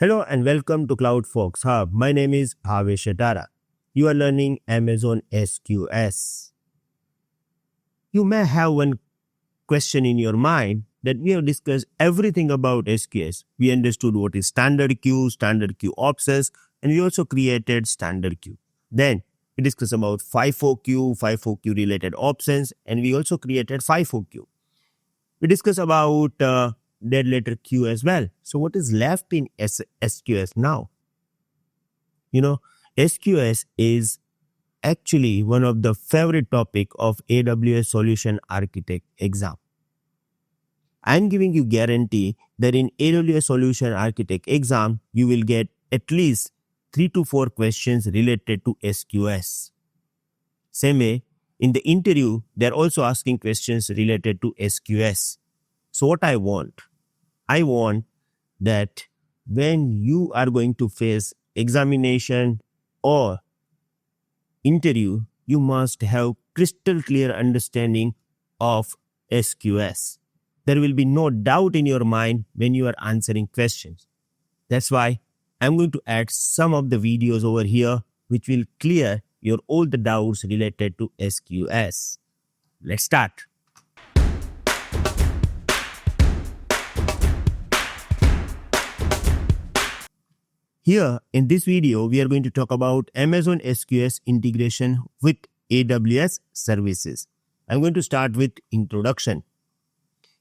Hello and welcome to CloudFox Hub. My name is Bhavesh Shetara. You are learning Amazon SQS. You may have one question in your mind that we have discussed everything about SQS. We understood what is standard queue options, and we also created standard queue. Then we discussed about FIFO queue related options, and we also created FIFO queue. We discussed about dead letter queue as well. So what is left in SQS now? SQS is actually one of the favorite topic of AWS Solution Architect exam. I'm giving you guarantee that in AWS Solution Architect exam, you will get at least 3 to 4 questions related to SQS. Same way, in the interview, they're also asking questions related to SQS. So what I want that when you are going to face examination or interview, you must have crystal clear understanding of SQS. There will be no doubt in your mind when you are answering questions. That's why I'm going to add some of the videos over here which will clear your all the doubts related to SQS. Let's start. Here in this video, we are going to talk about Amazon SQS integration with AWS services. I'm going to start with introduction.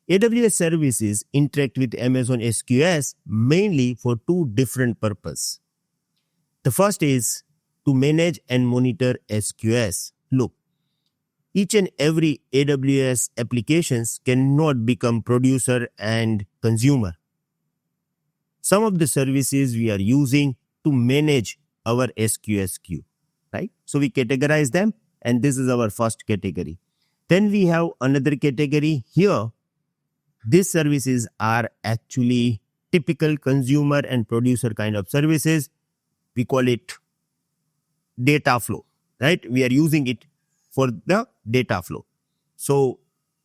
AWS services interact with Amazon SQS mainly for two different purposes. The first is to manage and monitor SQS. Look, each and every AWS applications cannot become producer and consumer. Some of the services we are using to manage our SQS queue, right? So we categorize them, and this is our first category. Then we have another category here. These services are actually typical consumer and producer kind of services. We call it data flow, right? We are using it for the data flow. So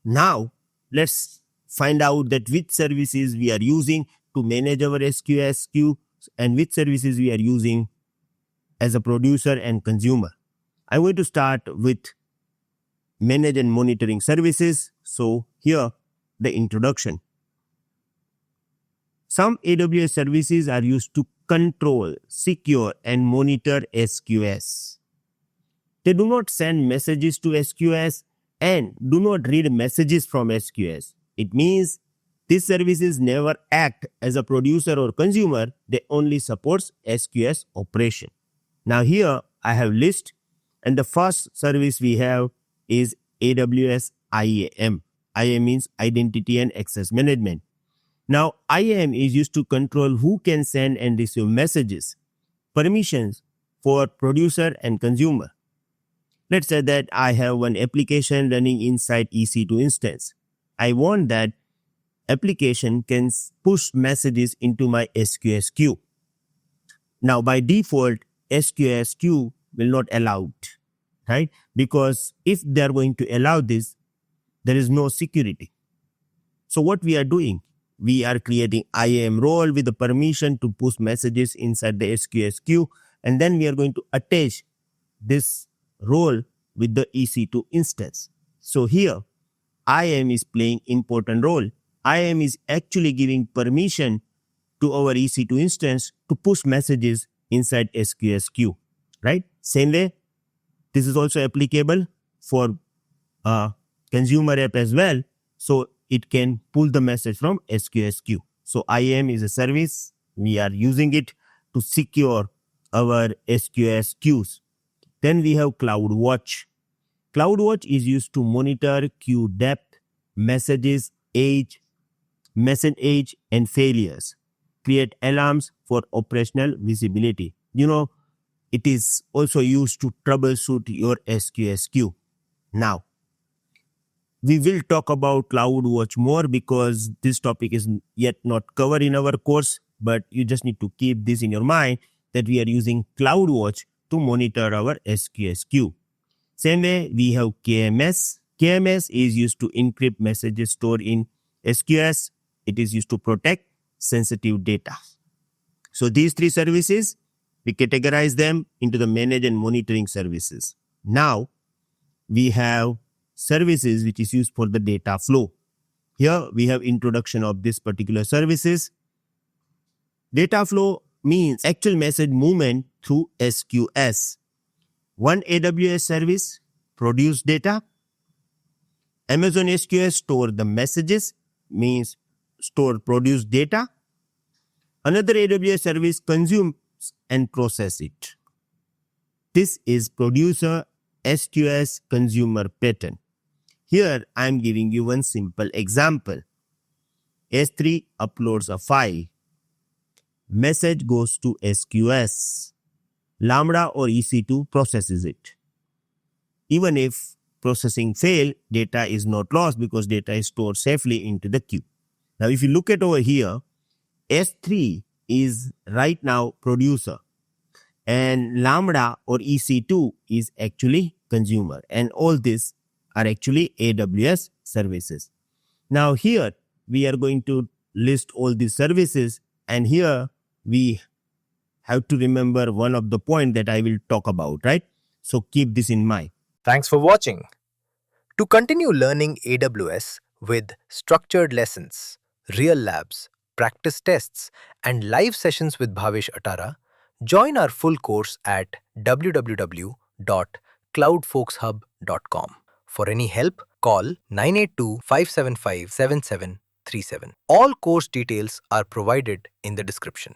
now let's find out that which services we are using to manage our SQS queue and which services we are using as a producer and consumer. I'm going to start with manage and monitoring services. So here, the introduction. Some AWS services are used to control, secure, and monitor SQS. They do not send messages to SQS and do not read messages from SQS. It means these services never act as a producer or consumer. They only support SQS operation. Now here I have list, and the first service we have is AWS IAM. IAM means Identity and Access Management. Now IAM is used to control who can send and receive messages, permissions for producer and consumer. Let's say that I have one application running inside EC2 instance. I want that application can push messages into my SQS queue. Now by default, SQS queue will not allow it, right? Because if they are going to allow this, there is no security. So what we are doing, we are creating IAM role with the permission to push messages inside the SQS queue, and then we are going to attach this role with the EC2 instance. So here, IAM is playing important role. IAM is actually giving permission to our EC2 instance to push messages inside SQS queue, right? Same way, this is also applicable for consumer app as well. So it can pull the message from SQS queue. So IAM is a service. We are using it to secure our SQS queues. Then we have CloudWatch. CloudWatch is used to monitor queue depth, messages, message age, and failures. Create alarms for operational visibility. It is also used to troubleshoot your SQS queue. Now, we will talk about CloudWatch more because this topic is yet not covered in our course, but you just need to keep this in your mind that we are using CloudWatch to monitor our SQS queue. Same way, we have KMS. KMS is used to encrypt messages stored in SQS. It is used to protect sensitive data. So these three services, we categorize them into the manage and monitoring services. Now, we have services which is used for the data flow. Here we have introduction of this particular services. Data flow means actual message movement through SQS. One AWS service produce data. Amazon SQS store the messages, means store produce data. Another AWS service consumes and process it. This is producer SQS consumer pattern. Here I am giving you one simple example. S3 uploads a file. Message goes to SQS. Lambda or EC2 processes it. Even if processing fail, data is not lost because data is stored safely into the queue. Now if you look at over here, S3 is right now producer and Lambda or EC2 is actually consumer, and all these are actually AWS services. Now here we are going to list all these services, and here we have to remember one of the point that I will talk about, right? So keep this in mind. Thanks for watching. To continue learning AWS with structured lessons, real labs, practice tests, and live sessions with Bhavesh Atara, join our full course at www.cloudfolkshub.com. For any help, call 982-575-7737. All course details are provided in the description.